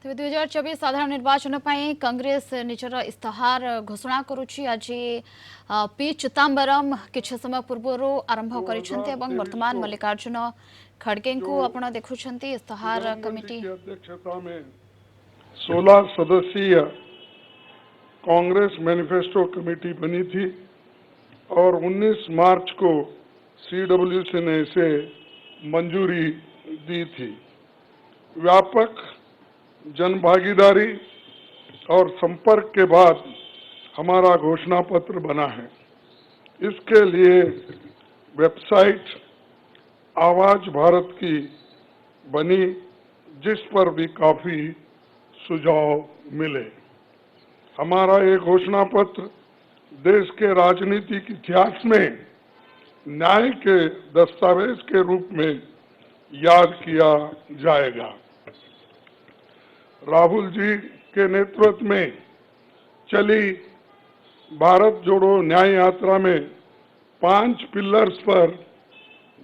तेज 2024 साधारण निर्वाचन पर कांग्रेस निजर इस्ताहार घोषणा करुच्ची। आज पी चिदम्बरम किछ समय पूर्व आरंभ कर वर्तमान मल्लिकार्जुन खड़गे को आपण देखुं इस्ताहार कमिटी की अध्यक्षता में 16 सदस्यीय कांग्रेस मैनिफेस्टो कमेटी बनी थी और 19 मार्च को सीडब्ल्यूसी ने इसे मंजूरी दी थी। व्यापक जनभागीदारी और संपर्क के बाद हमारा घोषणा पत्र बना है। इसके लिए वेबसाइट आवाज भारत की बनी, जिस पर भी काफी सुझाव मिले। हमारा ये घोषणा पत्र देश के राजनीतिक इतिहास में न्याय के दस्तावेज के रूप में याद किया जाएगा। राहुल जी के नेतृत्व में चली भारत जोड़ो न्याय यात्रा में 5 पिलर्स पर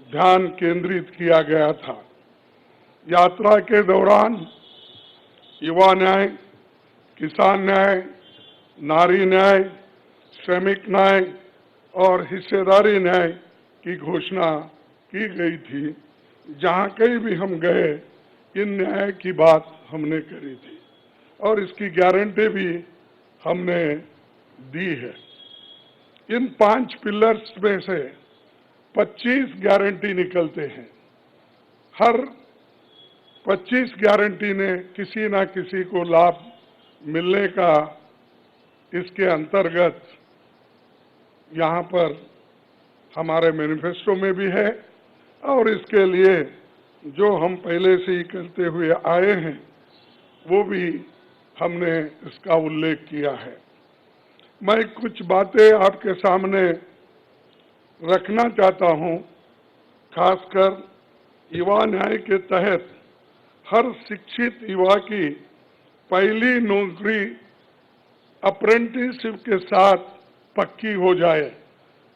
ध्यान केंद्रित किया गया था। यात्रा के दौरान युवा न्याय, किसान न्याय, नारी न्याय, श्रमिक न्याय और हिस्सेदारी न्याय की घोषणा की गई थी। जहां कहीं भी हम गए, इन न्याय की बात हमने करी थी और इसकी गारंटी भी हमने दी है। इन 5 पिलर्स में से 25 गारंटी निकलते हैं। हर 25 गारंटी ने किसी ना किसी को लाभ मिलने का इसके अंतर्गत यहाँ पर हमारे मैनिफेस्टो में भी है और इसके लिए जो हम पहले से ही करते हुए आए हैं वो भी हमने इसका उल्लेख किया है। मैं कुछ बातें आपके सामने रखना चाहता हूं। खासकर युवा न्याय के तहत हर शिक्षित युवा की पहली नौकरी अप्रेंटिसशिप के साथ पक्की हो जाए,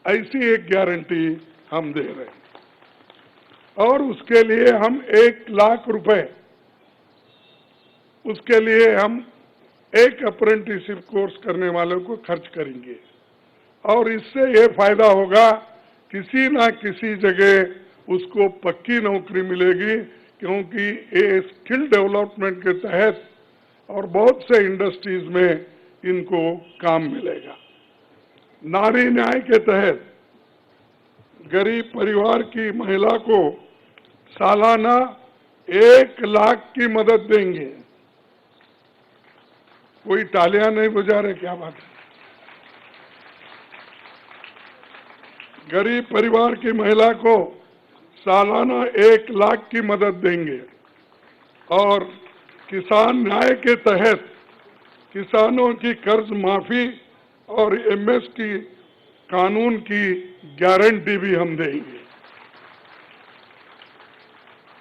ऐसी एक गारंटी हम दे रहे हैं और उसके लिए हम 1 लाख रुपए, उसके लिए हम एक अप्रेंटिसशिप कोर्स करने वालों को खर्च करेंगे और इससे ये फायदा होगा, किसी ना किसी जगह उसको पक्की नौकरी मिलेगी, क्योंकि ये स्किल डेवलपमेंट के तहत और बहुत से इंडस्ट्रीज में इनको काम मिलेगा। नारी न्याय के तहत गरीब परिवार की महिला को सालाना 1 लाख की मदद देंगे। कोई तालियां नहीं बजा रहे, क्या बात है? गरीब परिवार की महिला को सालाना 1 लाख की मदद देंगे और किसान न्याय के तहत किसानों की कर्ज माफी और एमएसपी कानून की गारंटी भी हम देंगे।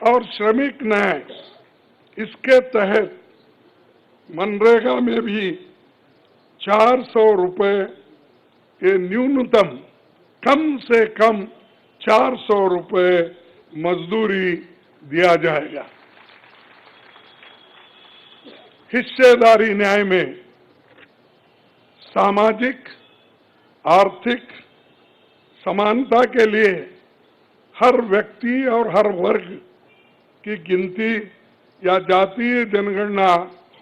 और श्रमिक न्याय, इसके तहत मनरेगा में भी 400 रुपए के न्यूनतम, कम से कम 400 रुपए मजदूरी दिया जाएगा। हिस्सेदारी न्याय में सामाजिक आर्थिक समानता के लिए हर व्यक्ति और हर वर्ग की गिनती या जातीय जनगणना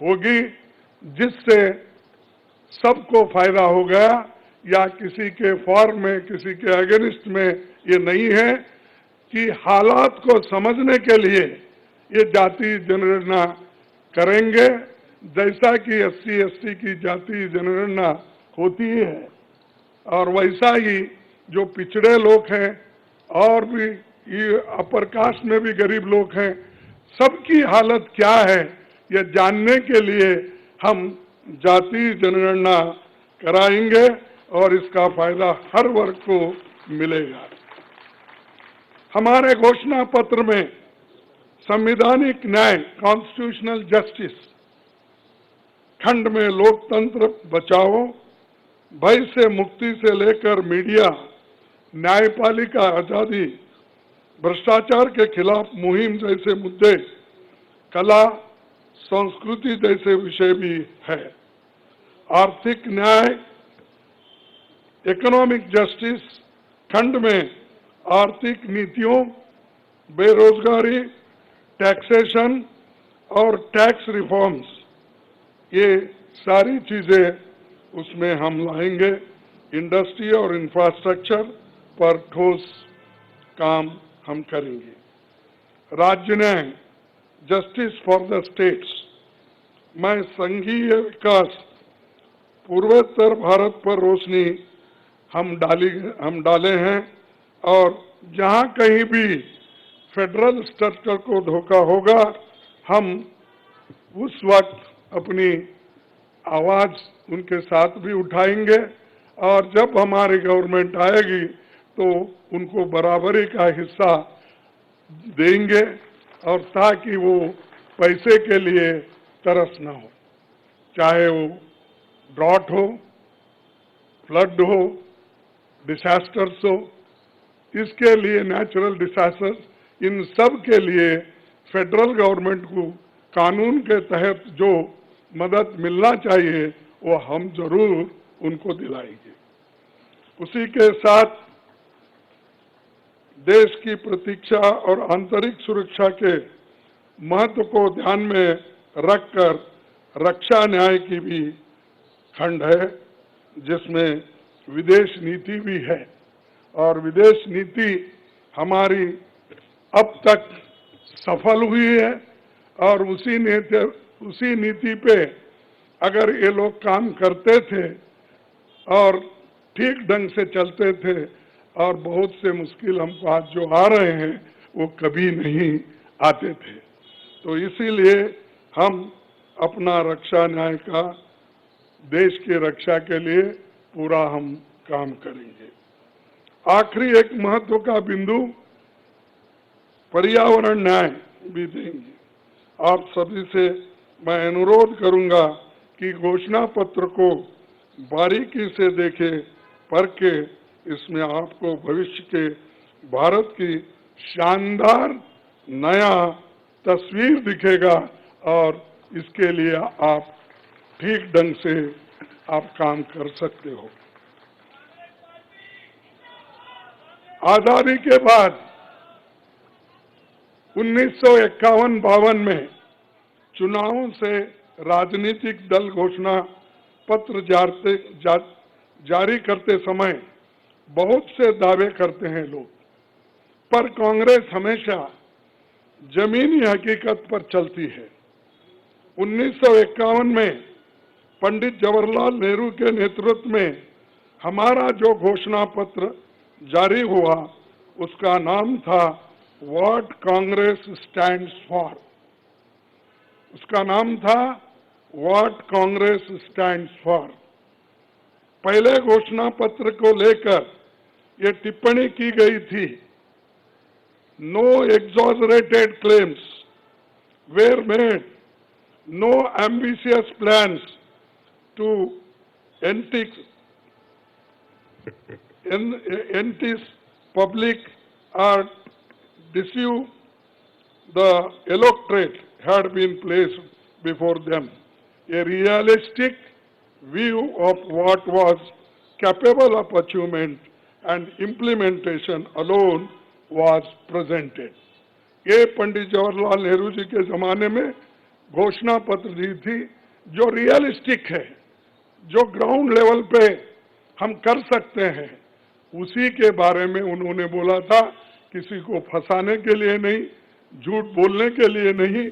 होगी, जिससे सबको फायदा होगा। या किसी के फॉर में, किसी के अगेंस्ट में ये नहीं है कि हालात को समझने के लिए ये जातीय जनगणना करेंगे, जैसा कि SC/ST की जातीय जनगणना होती है और वैसा ही जो पिछड़े लोग हैं और भी ये अपर कास्ट में भी गरीब लोग हैं, सबकी हालत क्या है ये जानने के लिए हम जातीय जनगणना कराएंगे और इसका फायदा हर वर्ग को मिलेगा। हमारे घोषणा पत्र में संवैधानिक न्याय, कॉन्स्टिट्यूशनल जस्टिस खंड में लोकतंत्र बचाओ, भय से मुक्ति से लेकर मीडिया, न्यायपालिका आजादी, भ्रष्टाचार के खिलाफ मुहिम जैसे मुद्दे, कला, संस्कृति जैसे विषय भी है। आर्थिक न्याय, इकोनॉमिक जस्टिस खंड में आर्थिक नीतियों, बेरोजगारी, टैक्सेशन और टैक्स रिफॉर्म्स, ये सारी चीजें उसमें हम लाएंगे। इंडस्ट्री और इंफ्रास्ट्रक्चर पर ठोस काम हम करेंगे। राज्य न्याय, जस्टिस फॉर द स्टेट्स, मैं संघीय विकास, पूर्वोत्तर भारत पर रोशनी हम डाले हैं और जहां कहीं भी फेडरल स्ट्रक्चर को धोखा होगा, हम उस वक्त अपनी आवाज उनके साथ भी उठाएंगे और जब हमारी गवर्नमेंट आएगी तो उनको बराबरी का हिस्सा देंगे, और ताकि वो पैसे के लिए तरस ना हो, चाहे वो ड्रॉट हो, फ्लड हो, डिसास्टर्स हो। इसके लिए नेचुरल डिसास्टर्स, इन सब के लिए फेडरल गवर्नमेंट को कानून के तहत जो मदद मिलना चाहिए वो हम जरूर उनको दिलाएंगे। उसी के साथ देश की प्रतीक्षा और आंतरिक सुरक्षा के महत्व को ध्यान में रखकर रक्षा न्याय की भी खंड है, जिसमें विदेश नीति भी है। और विदेश नीति हमारी अब तक सफल हुई है और उसी नीति पे अगर ये लोग काम करते थे और ठीक ढंग से चलते थे, और बहुत से मुश्किल हमको आज जो आ रहे हैं वो कभी नहीं आते थे। तो इसीलिए हम अपना रक्षा न्याय का, देश की रक्षा के लिए पूरा हम काम करेंगे। आखिरी एक महत्व का बिंदु पर्यावरण न्याय भी देंगे। आप सभी से मैं अनुरोध करूंगा कि घोषणा पत्र को बारीकी से देखें, पढ़ के इसमें आपको भविष्य के भारत की शानदार नया तस्वीर दिखेगा और इसके लिए आप ठीक ढंग से आप काम कर सकते हो। आजादी के बाद 1951-52 में चुनावों से राजनीतिक दल घोषणा पत्र जारी करते समय बहुत से दावे करते हैं लोग, पर कांग्रेस हमेशा जमीनी हकीकत पर चलती है। 1951 में पंडित जवाहरलाल नेहरू के नेतृत्व में हमारा जो घोषणा पत्र जारी हुआ उसका नाम था व्हाट कांग्रेस स्टैंड्स फॉर। उसका नाम था व्हाट कांग्रेस स्टैंड्स फॉर। पहले घोषणा पत्र को लेकर ये टिप्पणी की गई थी, no exaggerated claims were made, no ambitious plans to entice public or deceive the electorate had been placed before them. A realistic view of what was capable of achievement and implementation alone was presented. ये पंडित जवाहरलाल नेहरू जी के जमाने में घोषणा पत्र दी थी जो realistic है, जो ग्राउंड लेवल पे हम कर सकते हैं, उसी के बारे में उन्होंने बोला था। किसी को फंसाने के लिए नहीं, झूठ बोलने के लिए नहीं,